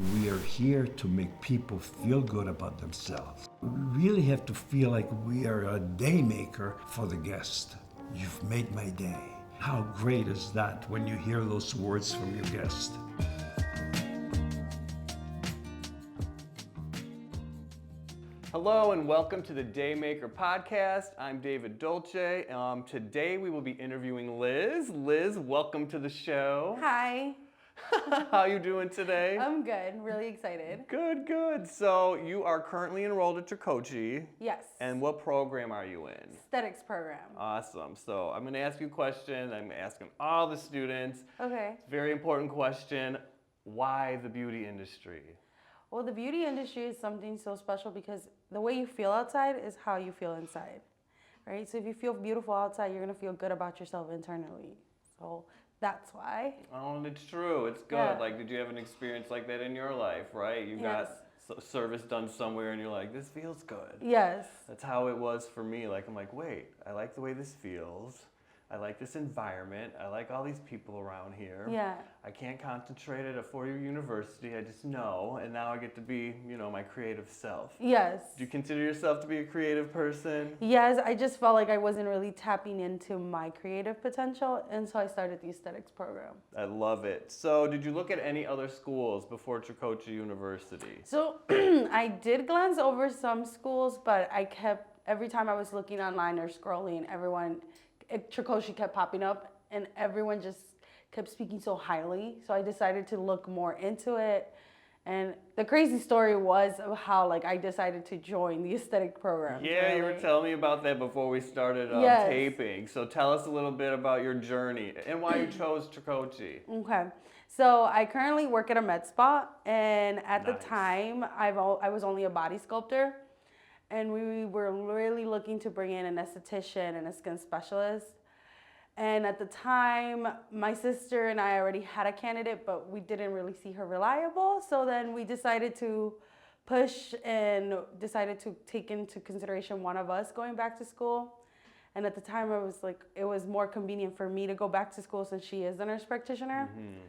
We are here to make people feel good about themselves. We really have to feel like we are a day maker for the guest. You've made my day. How great is that when you hear those words from your guest? Hello and welcome to the Daymaker podcast. I'm David Dolce. Today we will be interviewing Liz. Liz, welcome to the show. Hi. How you doing today? I'm good. Really excited. Good. So you are currently enrolled at Tricoci. Yes. And what program are you in? Aesthetics program. Awesome. So I'm going to ask you a question. I'm asking all the students. Okay. Very important question. Why the beauty industry? Well, the beauty industry is something so special because the way you feel outside is how you feel inside, right? So if you feel beautiful outside, you're going to feel good about yourself internally. So that's why. Oh, and it's true. It's good. Yeah. Like, did you have an experience like that in your life, right? You got service done somewhere and you're like, this feels good. Yes. That's how it was for me. Like, I'm like, wait, I like the way this feels. I like this environment. I like all these people around here. Yeah. I can't concentrate at a four-year university. I just know. And now I get to be, my creative self. Yes. Do you consider yourself to be a creative person? Yes, I just felt like I wasn't really tapping into my creative potential, and so I started the aesthetics program. I love it. So did you look at any other schools before Tricoci University? So I did glance over some schools, but every time I was looking online or scrolling, Tricoci kept popping up and everyone just kept speaking so highly. So I decided to look more into it. And the crazy story was of how I decided to join the aesthetic program. Yeah, really. You were telling me about that before we started Yes. taping. So tell us a little bit about your journey and why you chose Tricoci. Okay. So I currently work at a med spa, and at the Nice. time I was only a body sculptor. And we were really looking to bring in an esthetician and a skin specialist. And at the time, my sister and I already had a candidate, but we didn't really see her reliable. So then we decided to push and decided to take into consideration one of us going back to school. And at the time, it was more convenient for me to go back to school since she is a nurse practitioner. Mm-hmm.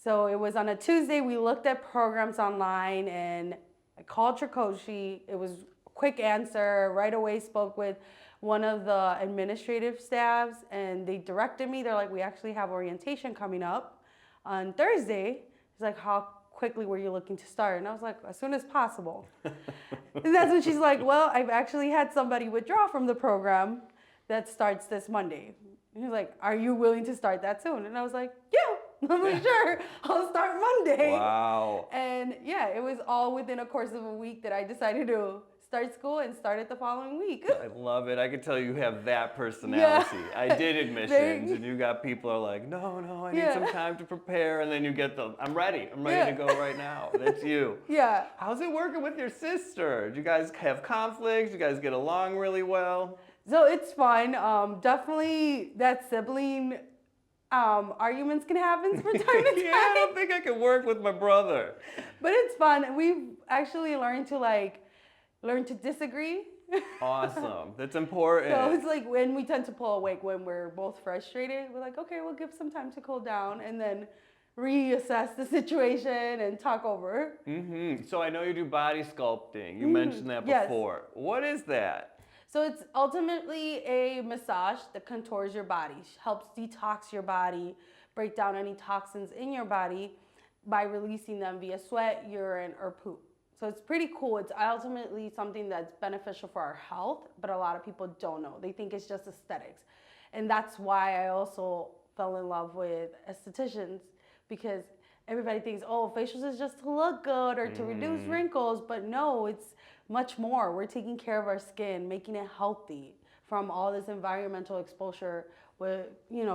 So it was on a Tuesday. We looked at programs online and I called Tricoci. It was quick answer, right away spoke with one of the administrative staffs and they directed me. They're like, we actually have orientation coming up on Thursday. He's like, how quickly were you looking to start? And I was like, as soon as possible. And that's when she's like, well, I've actually had somebody withdraw from the program that starts this Monday. And he's like, are you willing to start that soon? And I was like, yeah, I'm like, sure, I'll start Monday. Wow. And yeah, it was all within a course of a week that I decided to start school and start it the following week. I love it. I could tell you have that personality. Yeah. I did admissions and you got people are like, no, I need some time to prepare. And then you get I'm ready to go right now. That's you. Yeah. How's it working with your sister? Do you guys have conflicts? Do you guys get along really well? So it's fun. Definitely that sibling arguments can happen from time to time. Yeah, I don't think I can work with my brother. But it's fun. We've actually learned to disagree. Awesome. That's important. So it's like when we tend to pull away when we're both frustrated, we're like, okay, we'll give some time to cool down and then reassess the situation and talk over. Mm-hmm. So I know you do body sculpting. You mentioned that before. Yes. What is that? So it's ultimately a massage that contours your body, helps detox your body, break down any toxins in your body by releasing them via sweat, urine, or poop. So it's pretty cool. It's ultimately something that's beneficial for our health, but a lot of people don't know. They think it's just aesthetics. And that's why I also fell in love with estheticians, because everybody thinks, oh, facials is just to look good or to reduce wrinkles, but no, it's much more. We're taking care of our skin, making it healthy from all this environmental exposure with,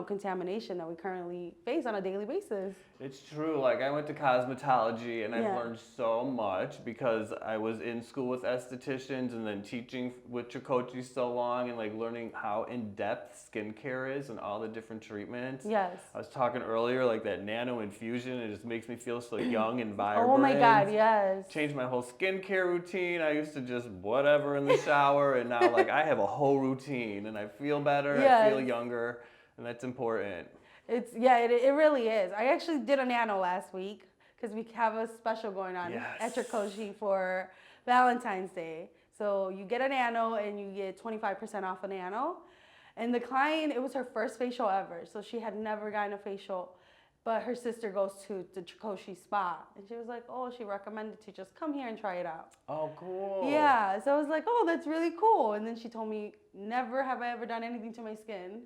contamination that we currently face on a daily basis. It's true. Like, I went to cosmetology and I've learned so much because I was in school with estheticians and then teaching with Tricoci so long and learning how in-depth skincare is and all the different treatments. Yes. I was talking earlier, that nano infusion, it just makes me feel so young and vibrant. Oh my God, yes. Changed my whole skincare routine. I used to just whatever in the shower and now I have a whole routine and I feel better, I feel younger, and that's important. It really is. I actually did a nano last week because we have a special going on Yes. at Tricoci for Valentine's Day. So you get a nano and you get 25% off a nano. And the client, it was her first facial ever. So she had never gotten a facial, but her sister goes to the Tricoci spa. And she was like, oh, she recommended to just come here and try it out. Oh, cool. Yeah, so I was like, oh, that's really cool. And then she told me, never have I ever done anything to my skin.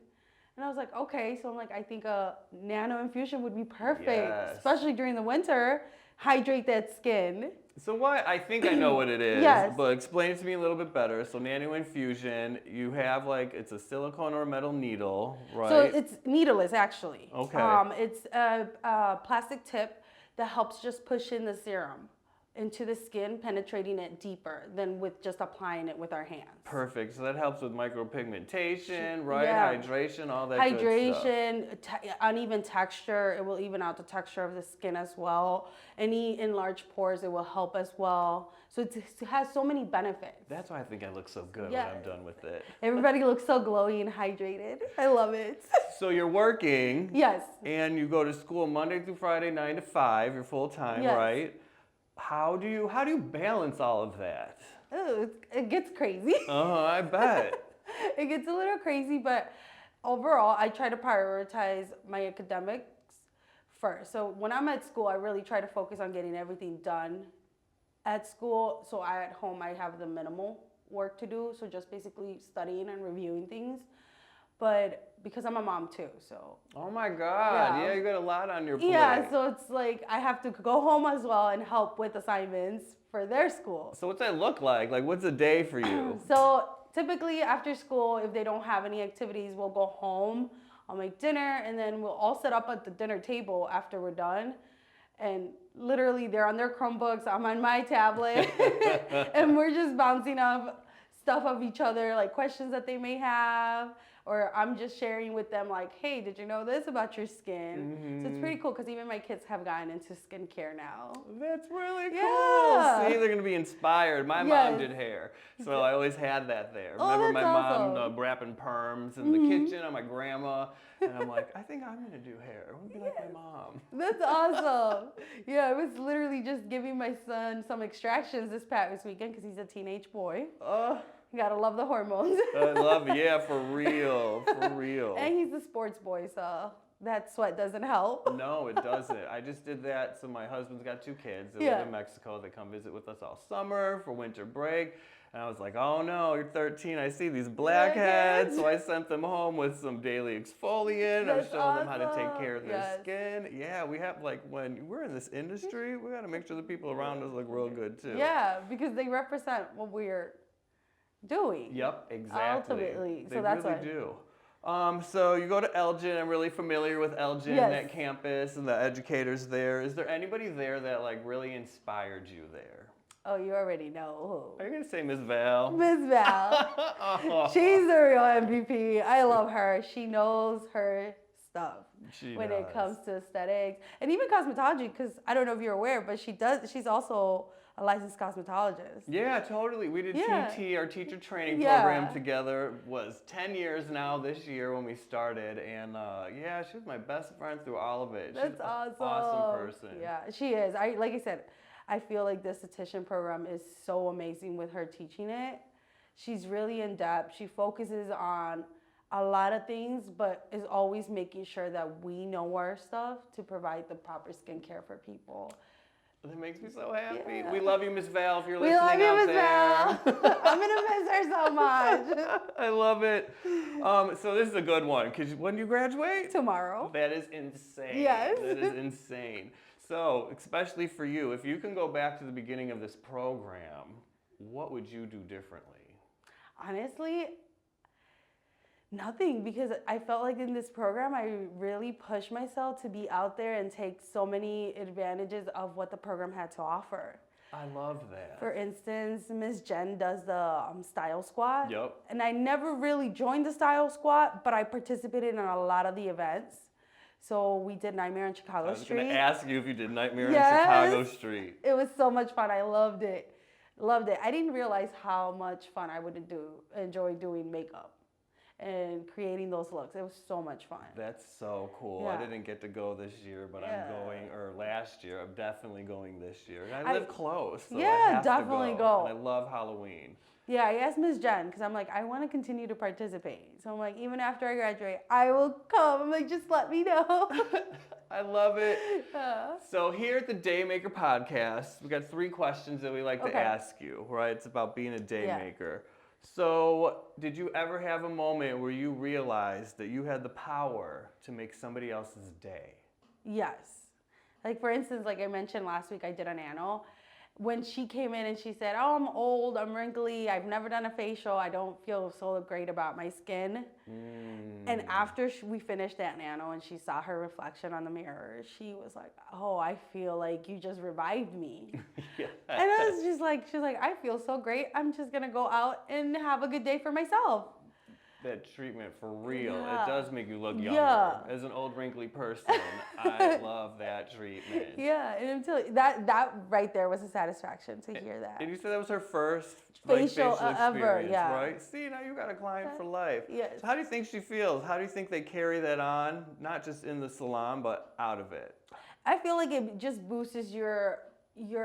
And I was like, okay. So I'm like, I think a nano infusion would be perfect, Yes. especially during the winter. Hydrate that skin. So what, I think I know what it is, Yes. but explain it to me a little bit better. So nano infusion, you have like, it's a silicone or a metal needle, right? So it's needleless, actually. Okay. It's a plastic tip that helps just push in the serum into the skin, penetrating it deeper than with just applying it with our hands. Perfect. So that helps with micropigmentation, right? Yeah. Hydration, all that good stuff. Hydration, uneven texture. It will even out the texture of the skin as well. Any enlarged pores, it will help as well. So it has so many benefits. That's why I think I look so good Yeah. when I'm done with it. Everybody looks so glowy and hydrated. I love it. So you're working. Yes. And you go to school Monday through Friday, 9 to 5. You're full time, Yes. right? How do you balance all of that? Ooh, it gets crazy. I bet. It gets a little crazy, but overall, I try to prioritize my academics first. So when I'm at school, I really try to focus on getting everything done at school. So at home, I have the minimal work to do. So just basically studying and reviewing things. But because I'm a mom too, so. Oh my God. Yeah. Yeah, you got a lot on your plate. Yeah, so it's like I have to go home as well and help with assignments for their school. So what's that look like? Like, what's a day for you? So typically after school, if they don't have any activities, we'll go home, I'll make dinner, and then we'll all sit up at the dinner table after we're done. And literally they're on their Chromebooks, I'm on my tablet, and we're just bouncing off stuff of each other, like questions that they may have, or I'm just sharing with them like, hey, did you know this about your skin? So it's pretty cool because even my kids have gotten into skincare now. That's really cool. Yeah. See, they're going to be inspired. My mom did hair, so I always had that there. Oh, Remember my that's mom awesome. wrapping perms in the kitchen on my grandma, and I'm like, I think I'm going to do hair. I want to be like my mom. That's awesome. Yeah, I was literally just giving my son some extractions this past weekend because he's a teenage boy. You gotta love the hormones. I love it. Yeah, for real. For real. And he's a sports boy, so that sweat doesn't help. No, it doesn't. I just did that. So my husband's got 2 kids. They Yeah. live in Mexico. They come visit with us all summer for winter break. And I was like, oh no, you're 13. I see these blackheads. So I sent them home with some daily exfoliant. I was That's showing them how to take awesome. care of their Yes. skin. Yeah, we have, like, when we're in this industry, we got to make sure the people around us look real good too. Yeah, because they represent what we're doing. Yep, exactly. Ultimately. They So that's really why. do. So you go to Elgin. I'm really familiar with Elgin, Yes. that campus, and the educators there. Is there anybody there that like really inspired you there? Oh, you already know Are you gonna say Miss Val? who. Miss Val. Oh, She's the real MVP. I love her. She knows her stuff she when does. it comes to aesthetics and even cosmetology, because I don't know if you're aware, but she's also a licensed cosmetologist. Yeah, totally. We did Yeah. TT, our teacher training Yeah. program together. Was 10 years now this year when we started, and yeah, she was my best friend through all of it. That's She's awesome. an awesome person. Yeah, she is. Like I said, I feel like the esthetician program is so amazing with her teaching it. She's really in depth. She focuses on a lot of things, but is always making sure that we know our stuff to provide the proper skincare for people. That makes me so happy. Yeah. We love you, Miss Val, if you're We listening love you, out Miss there. Val. I'm gonna miss her so much. I love it. So this is a good one, because when do you graduate? Tomorrow. That is insane. Yes. That is insane. So, especially for you, if you can go back to the beginning of this program, what would you do differently? Honestly, nothing, because I felt like in this program, I really pushed myself to be out there and take so many advantages of what the program had to offer. I love that. For instance, Miss Jen does the style squat. Yep. And I never really joined the style squat, but I participated in a lot of the events. So we did Nightmare on Chicago I was Street. going to ask you if you did Nightmare Yes. on Chicago Street. It was so much fun. I loved it. Loved it. I didn't realize how much fun I would enjoy doing makeup. and creating those looks. It was so much fun. That's so cool. Yeah. I didn't get to go this year, but Yeah. I'm going, or last year. I'm definitely going this year. And I live close, so Yeah, I have definitely to go. And I love Halloween. Yeah, I asked Ms. Jen because I'm like, I want to continue to participate. So I'm like, even after I graduate, I will come. I'm like, just let me know. I love it. So here at the Daymaker podcast, we got 3 questions that we like to ask you, right? It's about being a daymaker. So did you ever have a moment where you realized that you had the power to make somebody else's day? Yes. Like for instance, like I mentioned last week, I did an anno. When she came in and she said, oh, I'm old, I'm wrinkly, I've never done a facial, I don't feel so great about my skin. And after we finished that nano and she saw her reflection on the mirror, she was like, oh, I feel like you just revived me. And I was just like, she's like, I feel so great. I'm just gonna go out and have a good day for myself. That treatment for real. Yeah. It does make you look younger. Yeah. As an old wrinkly person, I love that treatment. Yeah, and until that right there was a satisfaction to hear that. And you said that was her first facial experience, ever, yeah. right? See, now you got a client for life. Yes. So how do you think she feels? How do you think they carry that on, not just in the salon, but out of it? I feel like it just boosts your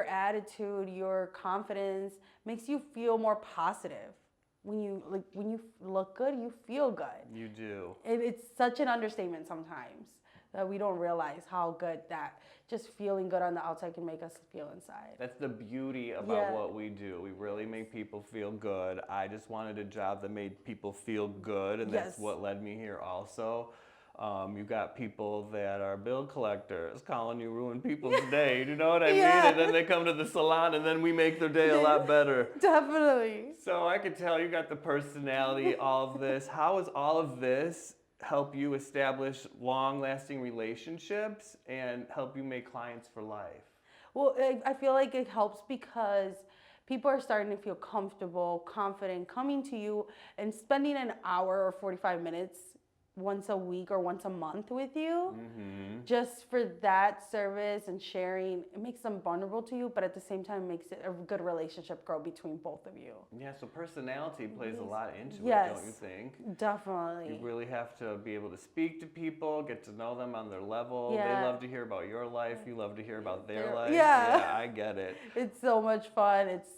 attitude, your confidence, makes you feel more positive. When you look good, you feel good. You do. It's such an understatement sometimes that we don't realize how good that just feeling good on the outside can make us feel inside. That's the beauty about what we do. We really make people feel good. I just wanted a job that made people feel good, and that's what led me here also. You got people that are bill collectors calling you ruin people's day, you know what I mean? And then they come to the salon and then we make their day a lot better. Definitely. So I could tell you got the personality, all of this. How does all of this help you establish long-lasting relationships and help you make clients for life? Well, I feel like it helps because people are starting to feel comfortable, confident, coming to you and spending an hour or 45 minutes once a week or once a month with you, just for that service and sharing. It makes them vulnerable to you, but at the same time makes it a good relationship grow between both of you. Yeah, so personality plays a lot into it, don't you think? Definitely. You really have to be able to speak to people, get to know them on their level. They love to hear about your life. You love to hear about their life. Yeah, I get it. It's so much fun. It's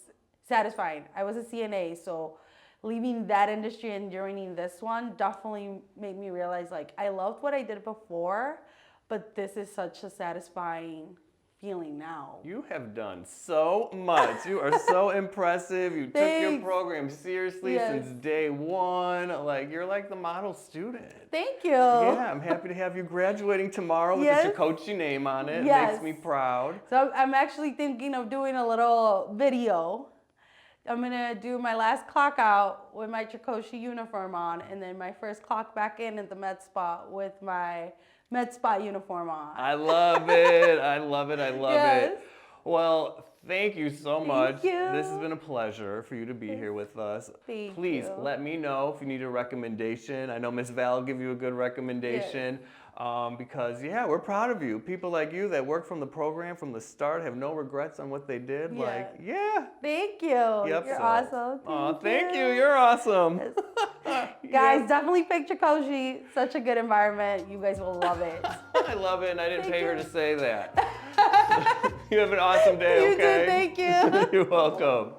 satisfying. I was a CNA, so leaving that industry and joining this one definitely made me realize, like, I loved what I did before, but this is such a satisfying feeling now. You have done so much. You are so impressive. You took your program seriously since day one. Like, you're like the model student. Thank you. Yeah, I'm happy to have you graduating tomorrow with the Tricoci name on it. Makes me proud. So I'm actually thinking of doing a little video. I'm gonna do my last clock out with my Tricoci uniform on, and then my first clock back in at the med spa with my med spa uniform on. I love it. I love it. I love it. Well, thank you so much. Thank you. This has been a pleasure for you to be here with us. Please let me know if you need a recommendation. I know Miss Val will give you a good recommendation. Because we're proud of you. People like you that work from the program from the start, have no regrets on what they did. Thank you. You're awesome. Thank you. You're awesome. Guys, definitely pick Tricoci. Such a good environment. You guys will love it. I love it, and I didn't pay her to say that. You have an awesome day, You okay? too, thank you. You're welcome.